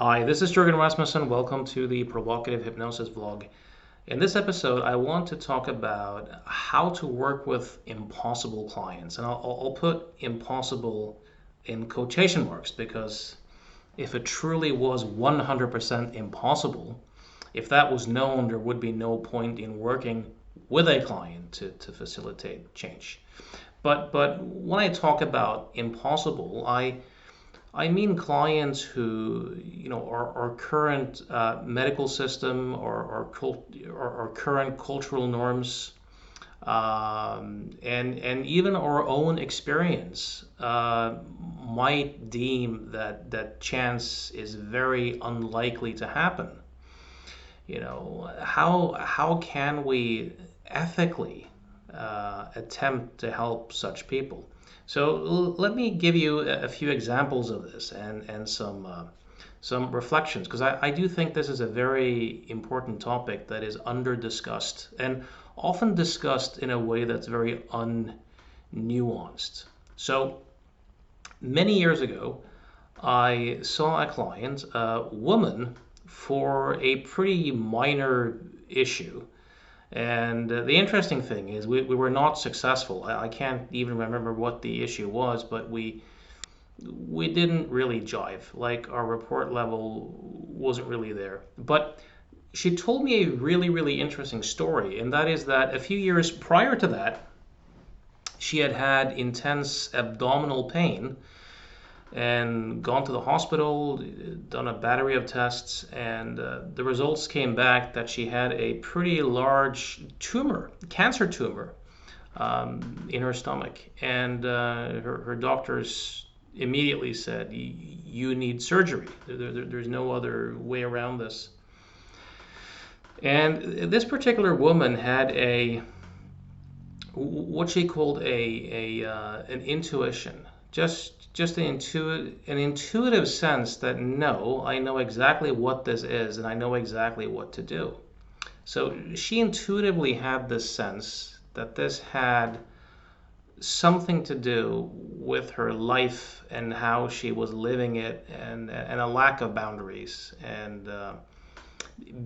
Hi, this is Jürgen Rasmussen. Welcome to the Provocative Hypnosis vlog. In this episode, I want to talk about how to work with impossible clients. And I'll put impossible in quotation marks because if it truly was 100% impossible, if that was known, there would be no point in working with a client to facilitate change. But when I talk about impossible, I mean clients who, our current medical system or current cultural norms, and even our own experience might deem that chance is very unlikely to happen. How can we ethically attempt to help such people? So let me give you a few examples of this and some reflections, because I do think this is a very important topic that is under discussed and often discussed in a way that's very unnuanced. So many years ago, I saw a client, a woman, for a pretty minor issue. And the interesting thing is we were not successful. I can't even remember what the issue was, but we didn't really jive. Like our report level wasn't really there. But she told me a really, really interesting story, and that is that a few years prior to that, she had had intense abdominal pain and gone to the hospital, done a battery of tests, and the results came back that she had a pretty large tumor, cancer tumor, in her stomach. And her doctors immediately said, you need surgery. There's no other way around this. And this particular woman had what she called an intuition, just an intuitive sense that no, I know exactly what this is and I know exactly what to do. So she intuitively had this sense that this had something to do with her life and how she was living it, and a lack of boundaries, and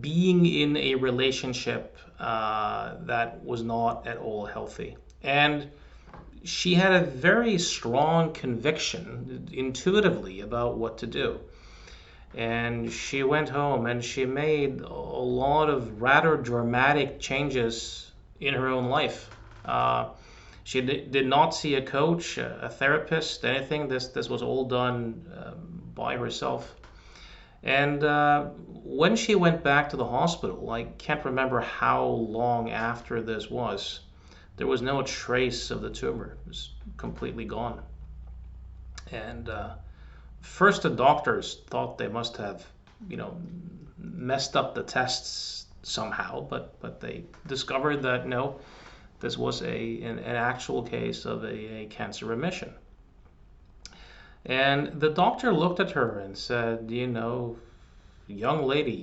being in a relationship that was not at all healthy. And she had a very strong conviction intuitively about what to do. And she went home and she made a lot of rather dramatic changes in her own life. She did not see a coach, a therapist, anything. This was all done by herself. And when she went back to the hospital, I can't remember how long after this was, there was no trace of the tumor. It was completely gone. And first the doctors thought they must have, messed up the tests somehow, but they discovered that no, this was an actual case of a cancer remission. And the doctor looked at her and said, young lady,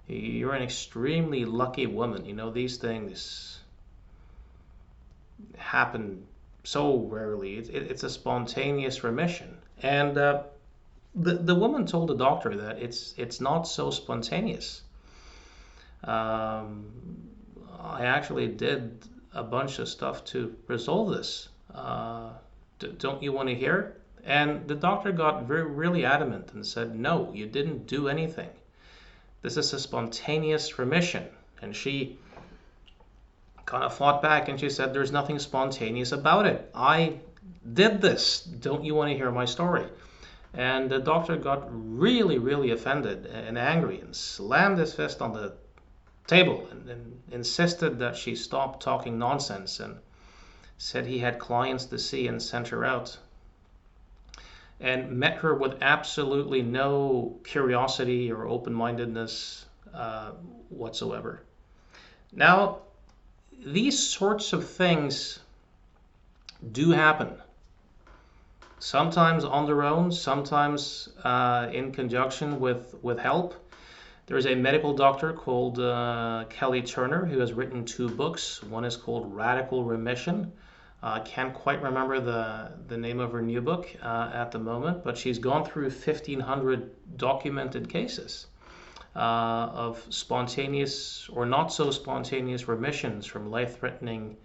you're an extremely lucky woman. These things happen so rarely. It's a spontaneous remission. And the woman told the doctor that it's not so spontaneous. I actually did a bunch of stuff to resolve this. Don't you want to hear? And the doctor got really adamant and said, no, you didn't do anything. This is a spontaneous remission. And she kind of fought back and she said, there's nothing spontaneous about it. I did this. Don't you want to hear my story? And the doctor got really, really offended and angry and slammed his fist on the table and insisted that she stop talking nonsense, and said he had clients to see and sent her out. And met her with absolutely no curiosity or open-mindedness whatsoever. Now, these sorts of things do happen. Sometimes on their own, sometimes in conjunction with help. There's a medical doctor called Kelly Turner who has written two books. One is called Radical Remission. Can't quite remember the name of her new book at the moment, but she's gone through 1,500 documented cases of spontaneous or not so spontaneous remissions from life-threatening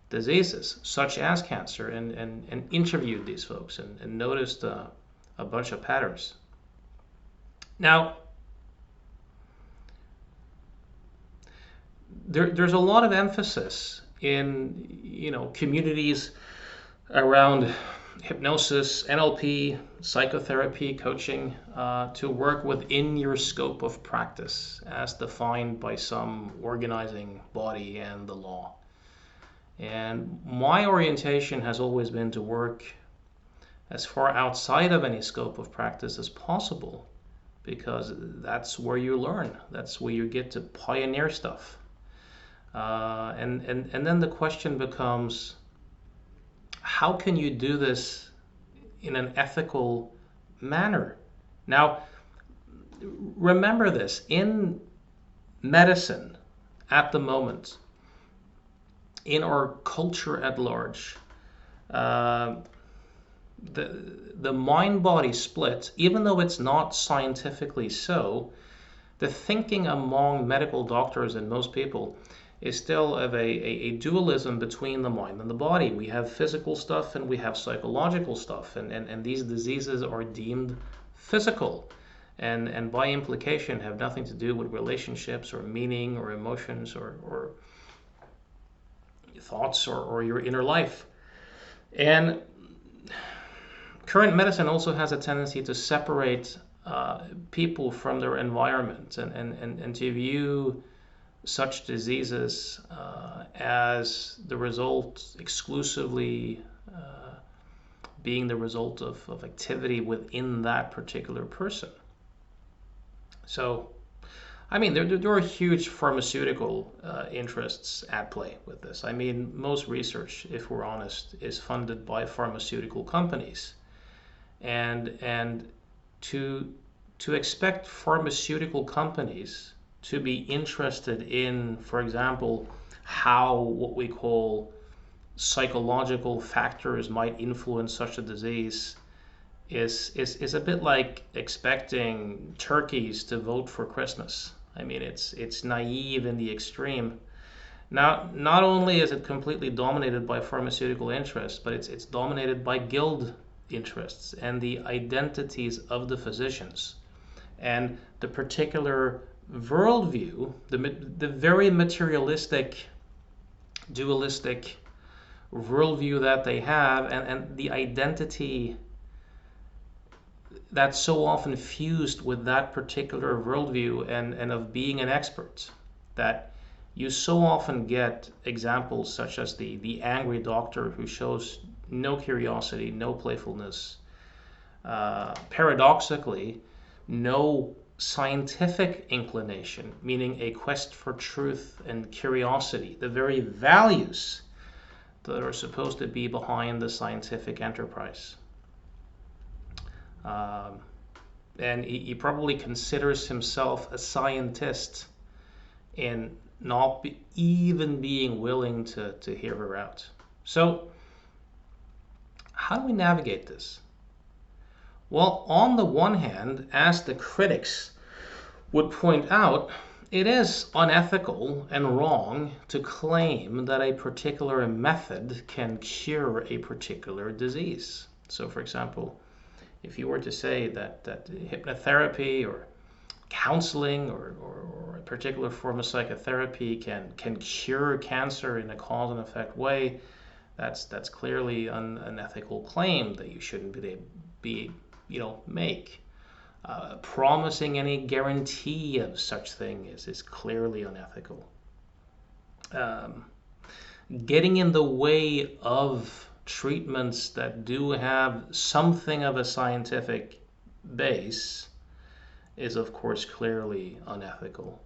diseases, such as cancer, and interviewed these folks and noticed a bunch of patterns. Now, there's a lot of emphasis in communities around hypnosis, NLP, psychotherapy, coaching, to work within your scope of practice as defined by some organizing body and the law. And my orientation has always been to work as far outside of any scope of practice as possible, because that's where you learn. That's where you get to pioneer stuff. And then the question becomes, how can you do this in an ethical manner? Now, remember this, in medicine at the moment, in our culture at large, the mind-body split, even though it's not scientifically so, the thinking among medical doctors and most people is still of a dualism between the mind and the body. We have physical stuff and we have psychological stuff, and these diseases are deemed physical, and by implication have nothing to do with relationships or meaning or emotions or thoughts or your inner life. And current medicine also has a tendency to separate people from their environment and to view such diseases as the result exclusively being the result of activity within that particular person. So, I mean, there are huge pharmaceutical interests at play with this. I mean, most research, if we're honest, is funded by pharmaceutical companies. And to expect pharmaceutical companies to be interested in, for example, how what we call psychological factors might influence such a disease is a bit like expecting turkeys to vote for Christmas. I mean, it's naive in the extreme. Now, not only is it completely dominated by pharmaceutical interests, but it's dominated by guild interests and the identities of the physicians and the particular worldview, the very materialistic, dualistic worldview that they have, and the identity that's so often fused with that particular worldview and of being an expert, that you so often get examples such as the angry doctor who shows no curiosity, no playfulness, paradoxically, no scientific inclination, meaning a quest for truth and curiosity, the very values that are supposed to be behind the scientific enterprise. And he probably considers himself a scientist in not even being willing to hear her out. So, how do we navigate this? Well, on the one hand, as the critics would point out, it is unethical and wrong to claim that a particular method can cure a particular disease. So, for example, if you were to say that hypnotherapy or counseling or a particular form of psychotherapy can cure cancer in a cause and effect way, that's clearly an unethical claim that you shouldn't be make. Promising any guarantee of such thing is clearly unethical. Getting in the way of treatments that do have something of a scientific base is, of course, clearly unethical.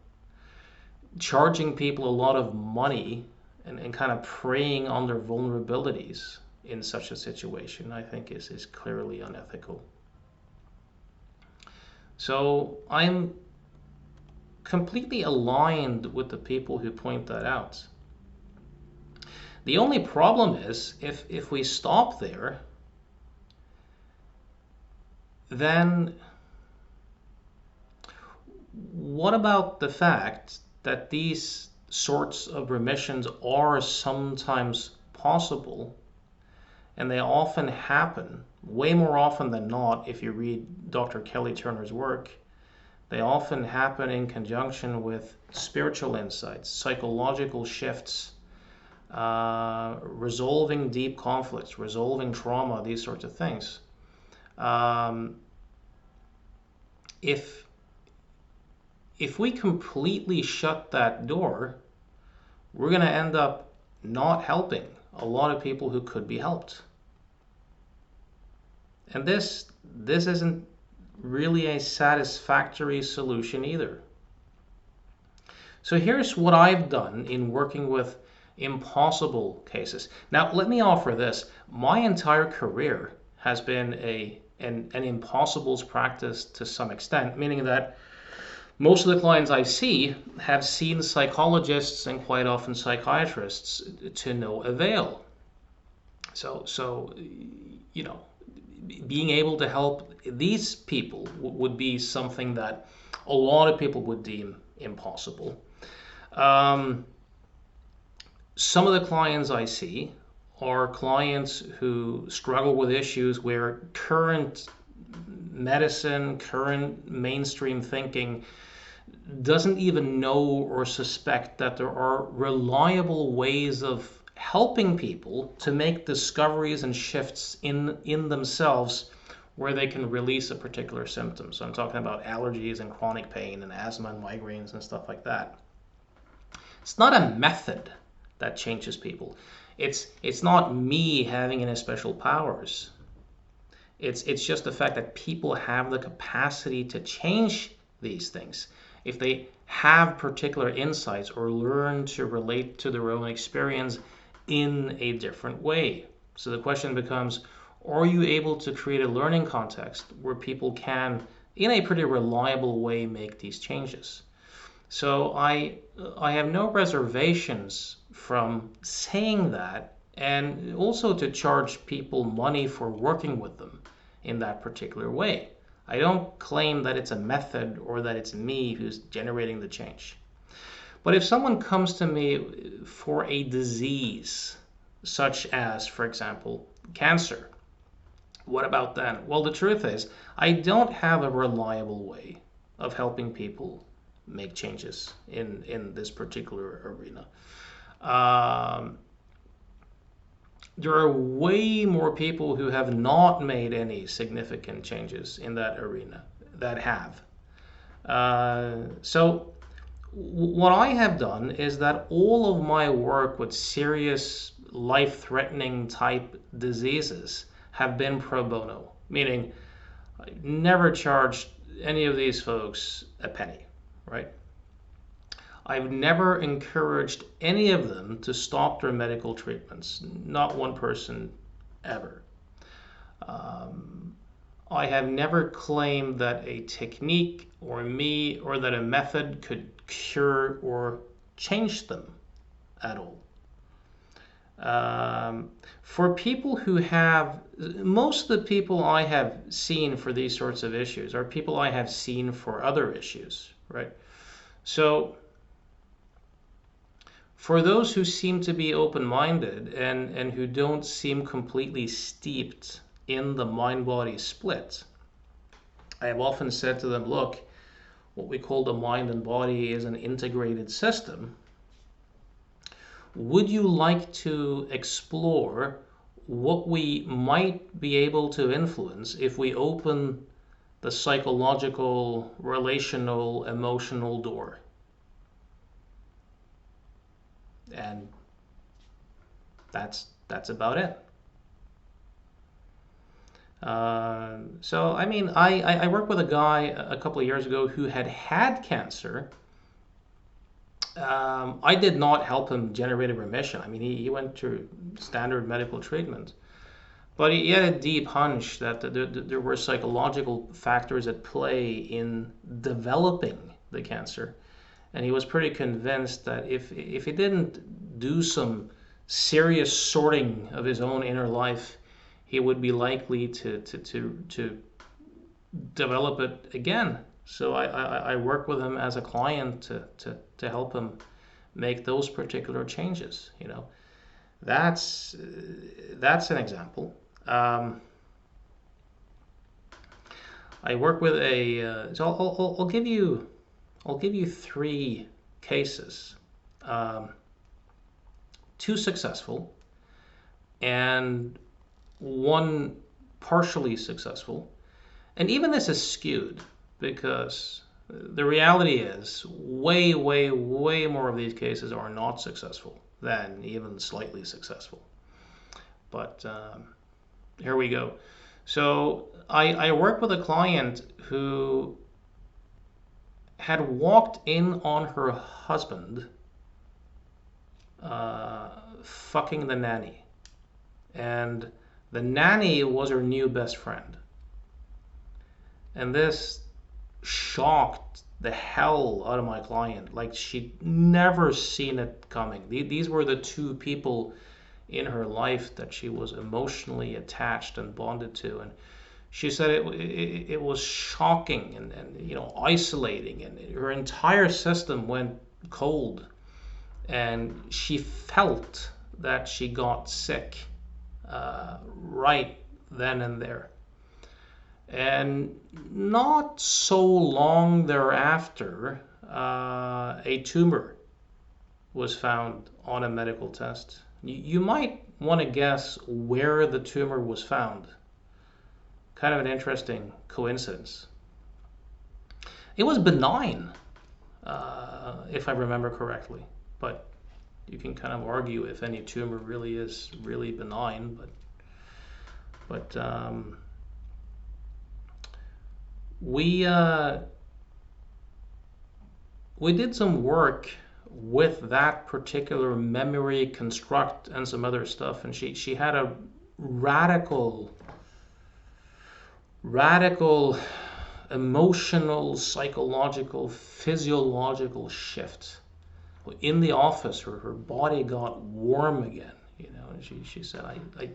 Charging people a lot of money and kind of preying on their vulnerabilities in such a situation, I think, is clearly unethical. So I'm completely aligned with the people who point that out. The only problem is if we stop there, then what about the fact that these sorts of remissions are sometimes possible, and they often happen, way more often than not, if you read Dr. Kelly Turner's work, they often happen in conjunction with spiritual insights, psychological shifts, resolving deep conflicts, resolving trauma, these sorts of things. If we completely shut that door, we're going to end up not helping a lot of people who could be helped. And this isn't really a satisfactory solution either. So here's what I've done in working with impossible cases. Now, let me offer this. My entire career has been an impossibles practice to some extent, meaning that most of the clients I see have seen psychologists and quite often psychiatrists to no avail. So you know, being able to help these people would be something that a lot of people would deem impossible. Some of the clients I see are clients who struggle with issues where current medicine, current mainstream thinking doesn't even know or suspect that there are reliable ways of helping people to make discoveries and shifts in themselves where they can release a particular symptom. So I'm talking about allergies and chronic pain and asthma and migraines and stuff like that. It's not a method that changes people. It's not me having any special powers. It's just the fact that people have the capacity to change these things if they have particular insights or learn to relate to their own experience in a different way. So the question becomes, are you able to create a learning context where people can, in a pretty reliable way, make these changes? So I have no reservations from saying that, and also to charge people money for working with them in that particular way. I don't claim that it's a method or that it's me who's generating the change. But if someone comes to me for a disease, such as, for example, cancer, what about then? Well, the truth is, I don't have a reliable way of helping people make changes in this particular arena. There are way more people who have not made any significant changes in that arena that have. So what I have done is that all of my work with serious life-threatening type diseases have been pro bono, meaning I never charged any of these folks a penny, right? I've never encouraged any of them to stop their medical treatments, not one person ever. I have never claimed that a technique or me or that a method could cure or change them at all. For people who have, most of the people I have seen for these sorts of issues are people I have seen for other issues, right? So for those who seem to be open-minded and who don't seem completely steeped in the mind-body split, I have often said to them, look, what we call the mind and body is an integrated system. Would you like to explore what we might be able to influence if we open the psychological, relational, emotional door? And that's about it. So I mean, I worked with a guy a couple of years ago who had cancer. I did not help him generate a remission. I mean, he went through standard medical treatment, but he had a deep hunch that there were psychological factors at play in developing the cancer. And he was pretty convinced that if he didn't do some serious sorting of his own inner life, he would be likely to develop it again. So I work with him as a client to help him make those particular changes. That's an example. I work with so I'll give you three cases, two successful and one partially successful. And even this is skewed because the reality is way, way, way more of these cases are not successful than even slightly successful. But here we go. So I work with a client who had walked in on her husband fucking the nanny. And the nanny was her new best friend. And this shocked the hell out of my client. Like, she'd never seen it coming. These were the two people in her life that she was emotionally attached and bonded to. And she said it was shocking and isolating, and her entire system went cold. And she felt that she got sick right then and there. And not so long thereafter, a tumor was found on a medical test. You might want to guess where the tumor was found. Kind of an interesting coincidence. It was benign, if I remember correctly, but you can kind of argue if any tumor really is really benign. But we did some work with that particular memory construct and some other stuff, and she had a radical emotional, psychological, physiological shift. In the office, her body got warm again, and she said, I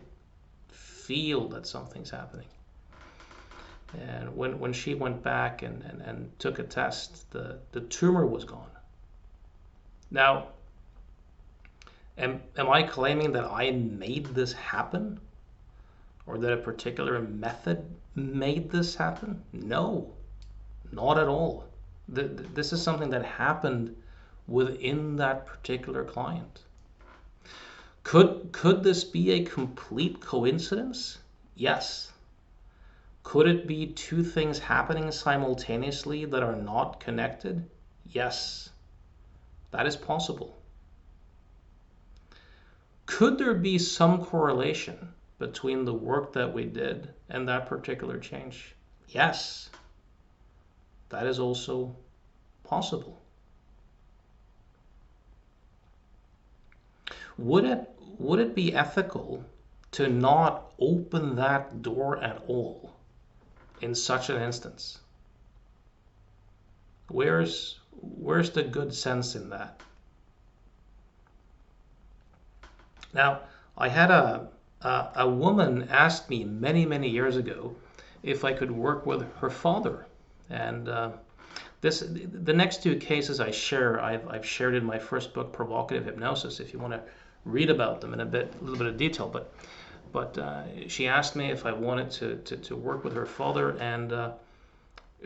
feel that something's happening. And when she went back and took a test, the tumor was gone. Now, am I claiming that I made this happen? Or that a particular method made this happen? No, not at all. This is something that happened within that particular client. Could this be a complete coincidence? Yes. Could it be two things happening simultaneously that are not connected? Yes. That is possible. Could there be some correlation between the work that we did and that particular change? Yes. That is also possible. Would it be ethical to not open that door at all in such an instance? Where's the good sense in that? Now, I had a woman ask me many years ago if I could work with her father, and the next two cases I share, I've shared in my first book, Provocative Hypnosis, if you want to read about them in a little bit of detail. But she asked me if I wanted to work with her father, and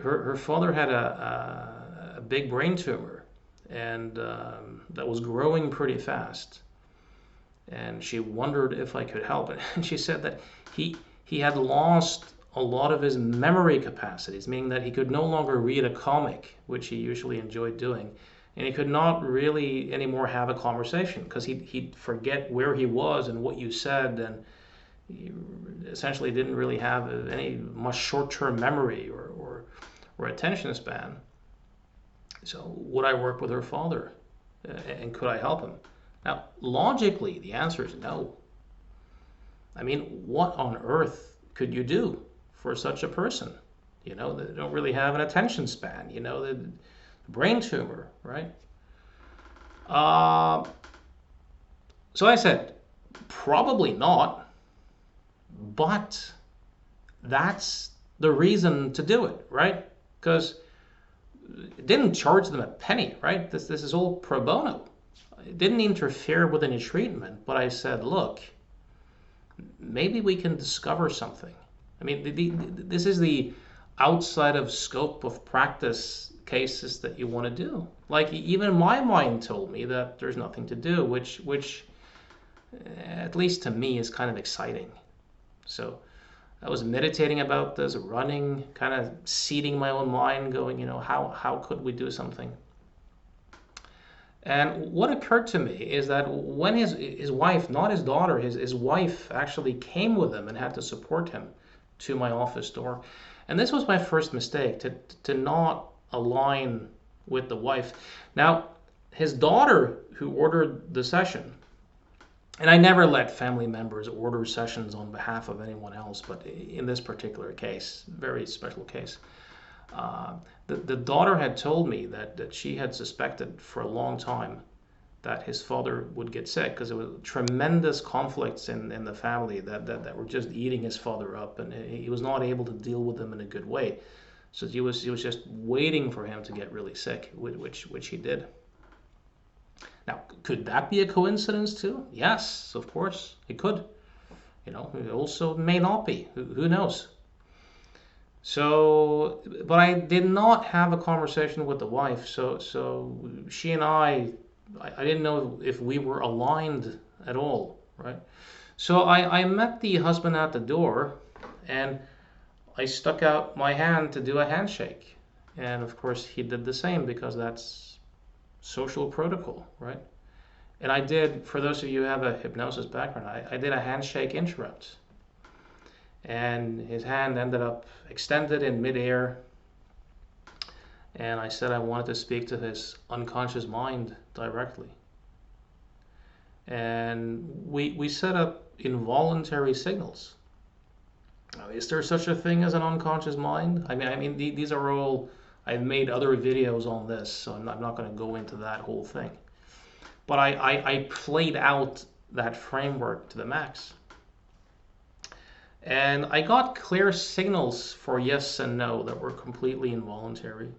her father had a big brain tumor, and that was growing pretty fast. And she wondered if I could help. And she said that he had lost a lot of his memory capacities, meaning that he could no longer read a comic, which he usually enjoyed doing, and he could not really anymore have a conversation because he'd forget where he was and what you said, and he essentially didn't really have any much short-term memory or attention span. So would I work with her father, and could I help him? Now, logically, the answer is no. I mean, what on earth could you do for such a person? They don't really have an attention span, the brain tumor, right? So I said, Probably not, but that's the reason to do it, right? Because it didn't charge them a penny, right? This is all pro bono. It didn't interfere with any treatment, but I said, look, maybe we can discover something. I mean, this is the outside of scope of practice cases that you want to do. Like even my mind told me that there's nothing to do, which at least to me is kind of exciting. So I was meditating about this, running, kind of seeding my own mind, going, how could we do something? And what occurred to me is that when his wife, not his daughter, his wife actually came with him and had to support him to my office door. And this was my first mistake, to not align with the wife. Now, his daughter, who ordered the session, and I never let family members order sessions on behalf of anyone else, but in this particular case, very special case, the daughter had told me that she had suspected for a long time that his father would get sick because there was tremendous conflicts in the family that were just eating his father up, and he was not able to deal with them in a good way. So he was just waiting for him to get really sick, which he did. Now, could that be a coincidence too? Yes, of course, it could. It also may not be. Who knows? So, but I did not have a conversation with the wife. So she and I didn't know if we were aligned at all, right? So I met the husband at the door, and I stuck out my hand to do a handshake. And of course, he did the same because that's social protocol, right? And I did, for those of you who have a hypnosis background, I did a handshake interrupt. And his hand ended up extended in midair. And I said I wanted to speak to his unconscious mind directly. And we set up involuntary signals. Now, is there such a thing as an unconscious mind? I mean, these are all, I've made other videos on this, so I'm not going to go into that whole thing. But I played out that framework to the max. And I got clear signals for yes and no that were completely involuntary.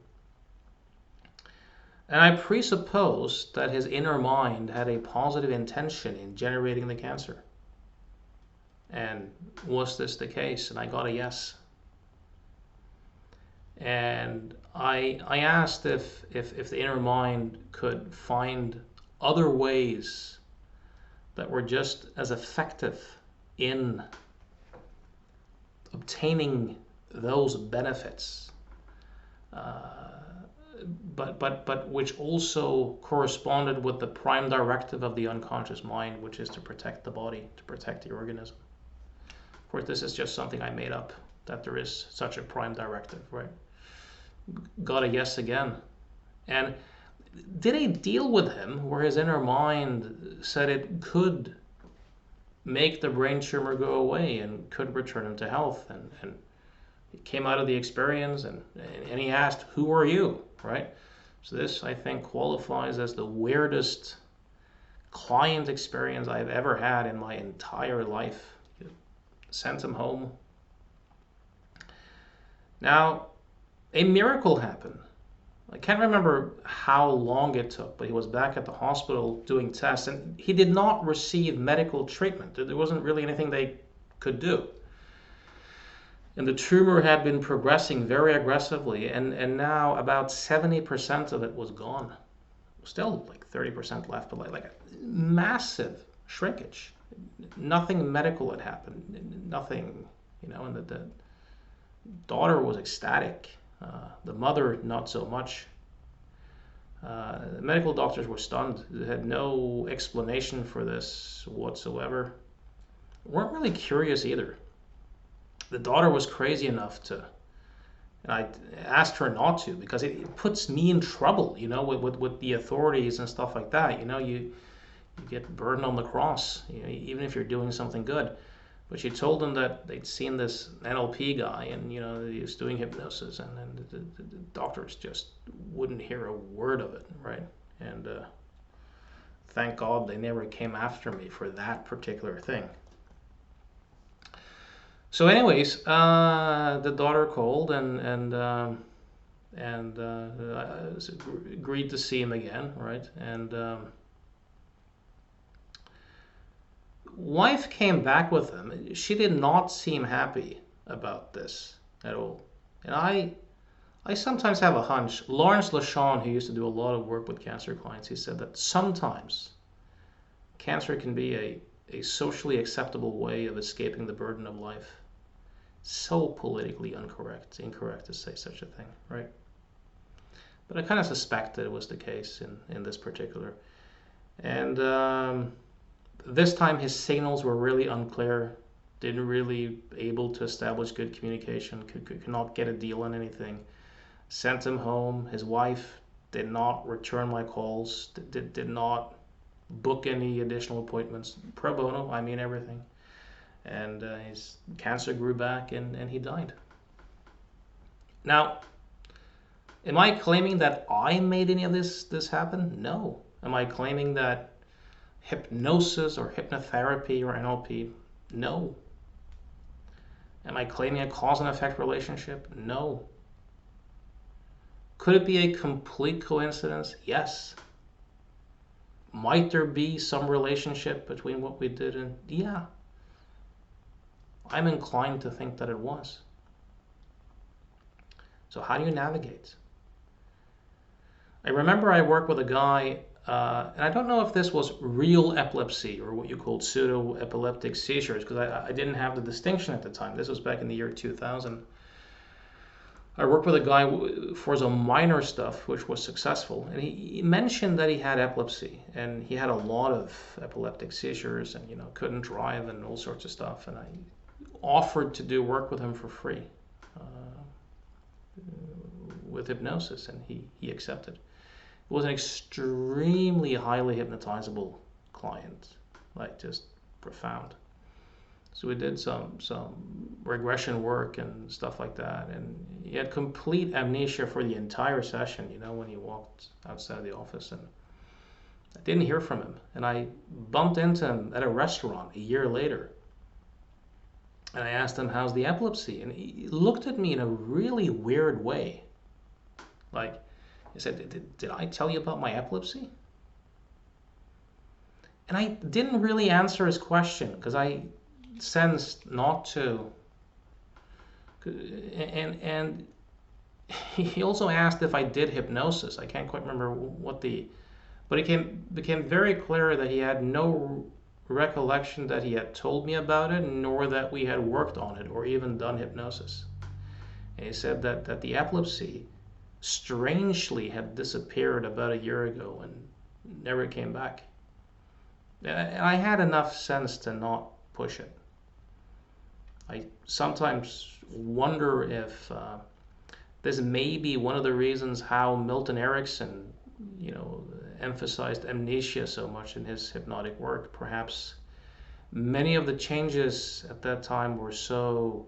And I presupposed that his inner mind had a positive intention in generating the cancer. And was this the case? And I got a yes. And I asked if the inner mind could find other ways that were just as effective in obtaining those benefits, but which also corresponded with the prime directive of the unconscious mind, which is to protect the body, to protect the organism. Of course, this is just something I made up, that there is such a prime directive, right? Got a yes again. And did a deal with him where his inner mind said it could make the brain tumor go away and could return him to health. And he came out of the experience and he asked, who are you, right? So this, I think, qualifies as the weirdest client experience I've ever had in my entire life. Sent him home. Now, a miracle happened. I can't remember how long it took, but he was back at the hospital doing tests, and he did not receive medical treatment. There wasn't really anything they could do. And the tumor had been progressing very aggressively, and now about 70% of it was gone. Still like 30% left, but like a massive shrinkage. Nothing medical had happened. Nothing, and the daughter was ecstatic. The mother, not so much. The medical doctors were stunned. They had no explanation for this whatsoever. Weren't really curious either. The daughter was crazy enough to, and I asked her not to because it puts me in trouble, with the authorities and stuff like that. You get burned on the cross, even if you're doing something good. But she told them that they'd seen this NLP guy, and he was doing hypnosis, and the doctors just wouldn't hear a word of it, right? And thank God they never came after me for that particular thing. So, anyways, the daughter called and agreed to see him again, right? And wife came back with him. She did not seem happy about this at all. And I sometimes have a hunch. Lawrence LaShawn, who used to do a lot of work with cancer clients, he said that sometimes cancer can be a socially acceptable way of escaping the burden of life. So politically incorrect to say such a thing, right? But I kind of suspect that it was the case in this particular. And this time his signals were really unclear, didn't really able to establish good communication, could not get a deal on anything. Sent him home. His wife did not return my calls, did not book any additional appointments. Pro bono, I mean everything. And his cancer grew back and he died. Now, am I claiming that I made any of this happen? No. Am I claiming that hypnosis or hypnotherapy or NLP? No. Am I claiming a cause and effect relationship? No. Could it be a complete coincidence? Yes. Might there be some relationship between what we did and yeah. I'm inclined to think that it was. So how do you navigate? I remember I worked with a guy, and I don't know if this was real epilepsy or what you called pseudo-epileptic seizures, because I didn't have the distinction at the time. This was back in the year 2000. I worked with a guy for some minor stuff, which was successful, and he mentioned that he had epilepsy, and he had a lot of epileptic seizures, and couldn't drive and all sorts of stuff, and I offered to do work with him for free with hypnosis, and he accepted. It was an extremely highly hypnotizable client, like just profound. So we did some regression work and stuff like that, and he had complete amnesia for the entire session, when he walked outside the office, and I didn't hear from him. And I bumped into him at a restaurant a year later, and I asked him, how's the epilepsy? And he looked at me in a really weird way. Like, he said, did I tell you about my epilepsy? And I didn't really answer his question because I sensed not to. And he also asked if I did hypnosis. I can't quite remember but it became very clear that he had no recollection that he had told me about it, nor that we had worked on it or even done hypnosis. And he said that the epilepsy strangely had disappeared about a year ago and never came back. And I had enough sense to not push it. I sometimes wonder if this may be one of the reasons how Milton Erickson, emphasized amnesia so much in his hypnotic work. Perhaps many of the changes at that time were so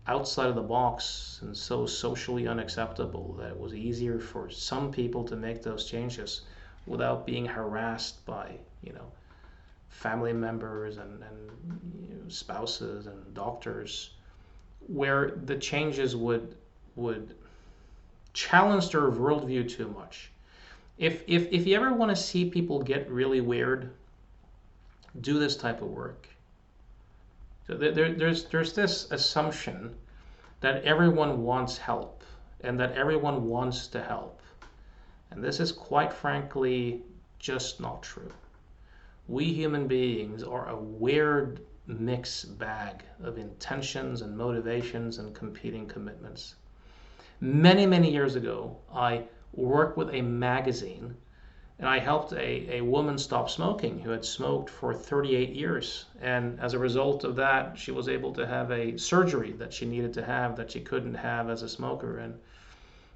outside of the box and so socially unacceptable that it was easier for some people to make those changes without being harassed by, family members and spouses and doctors, where the changes would challenge their worldview too much. If you ever want to see people get really weird, do this type of work. So there's this assumption that everyone wants help and that everyone wants to help. And this is quite frankly just not true. We human beings are a weird mixed bag of intentions and motivations and competing commitments. Many, many years ago, I worked with a magazine and I helped a woman stop smoking who had smoked for 38 years. And as a result of that, she was able to have a surgery that she needed to have that she couldn't have as a smoker. And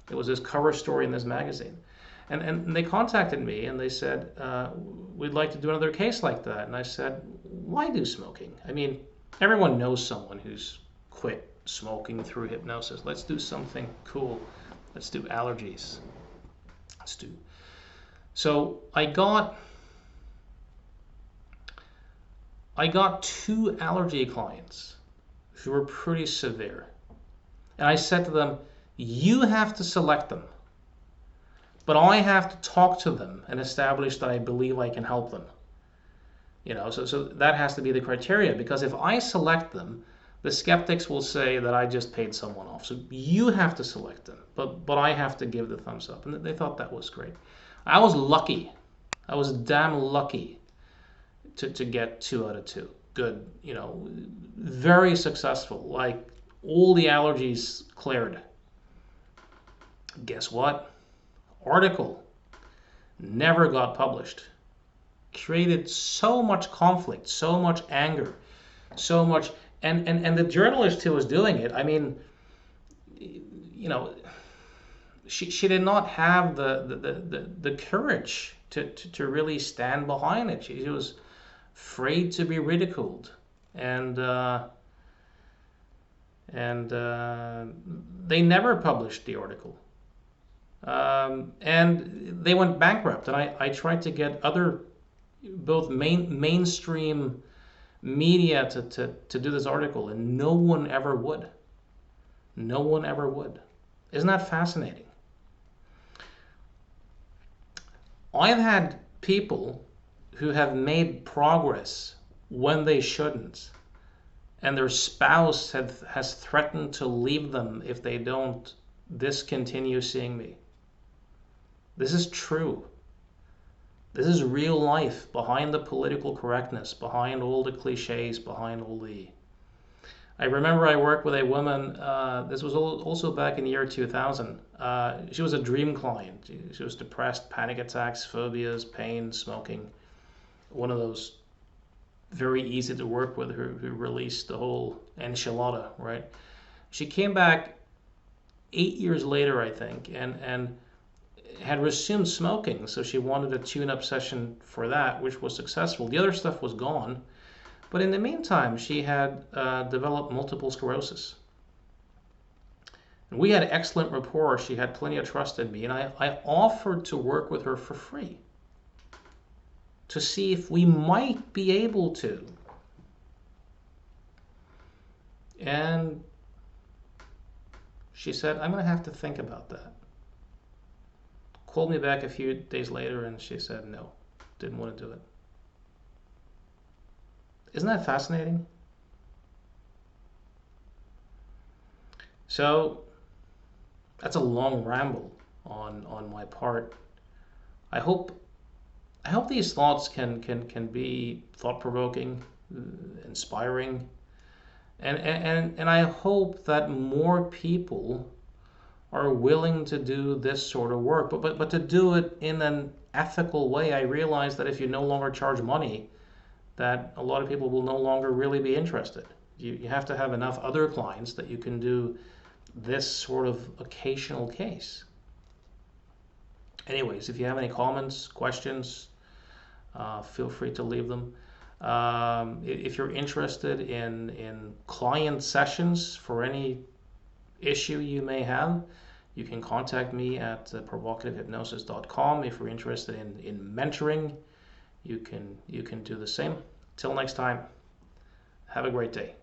it was this cover story in this magazine. And they contacted me and they said, we'd like to do another case like that. And I said, why do smoking? I mean, everyone knows someone who's quit smoking through hypnosis. Let's do something cool. Let's do allergies. So I got I got 2 allergy clients who were pretty severe. And I said to them, you have to select them, but I have to talk to them and establish that I believe I can help them. So that has to be the criteria, because if I select them, the skeptics will say that I just paid someone off. So you have to select them, but I have to give the thumbs up. And they thought that was great. I was lucky. I was damn lucky to get 2 out of 2. Good, very successful. Like, all the allergies cleared. Guess what? Article never got published. Created so much conflict, so much anger, so much, and the journalist who was doing it, I mean, she did not have the courage to really stand behind it. She was afraid to be ridiculed, and they never published the article. And they went bankrupt, and I tried to get both mainstream media to do this article, and no one ever would. No one ever would. Isn't that fascinating? I've had people who have made progress when they shouldn't, and their spouse has threatened to leave them if they don't discontinue seeing me. This is true. This is real life, behind the political correctness, behind all the cliches, behind all the... I remember I worked with a woman, this was also back in the year 2000. She was a dream client. She was depressed, panic attacks, phobias, pain, smoking. One of those very easy to work with who released the whole enchilada, right? She came back 8 years later, I think, and had resumed smoking, so she wanted a tune-up session for that, which was successful. The other stuff was gone, but in the meantime, she had developed multiple sclerosis. And we had excellent rapport. She had plenty of trust in me, and I offered to work with her for free to see if we might be able to. And she said, I'm going to have to think about that. Called me back a few days later, and she said no, didn't want to do it. Isn't that fascinating? So that's a long ramble on my part. I hope these thoughts can be thought-provoking, inspiring, and I hope that more people are willing to do this sort of work, but to do it in an ethical way. I realize that if you no longer charge money, that a lot of people will no longer really be interested. You have to have enough other clients that you can do this sort of occasional case. Anyways, if you have any comments, questions, feel free to leave them. If you're interested in client sessions for any issue you may have, you can contact me at provocativehypnosis.com. If you're interested in mentoring, you can do the same. Till next time, have a great day.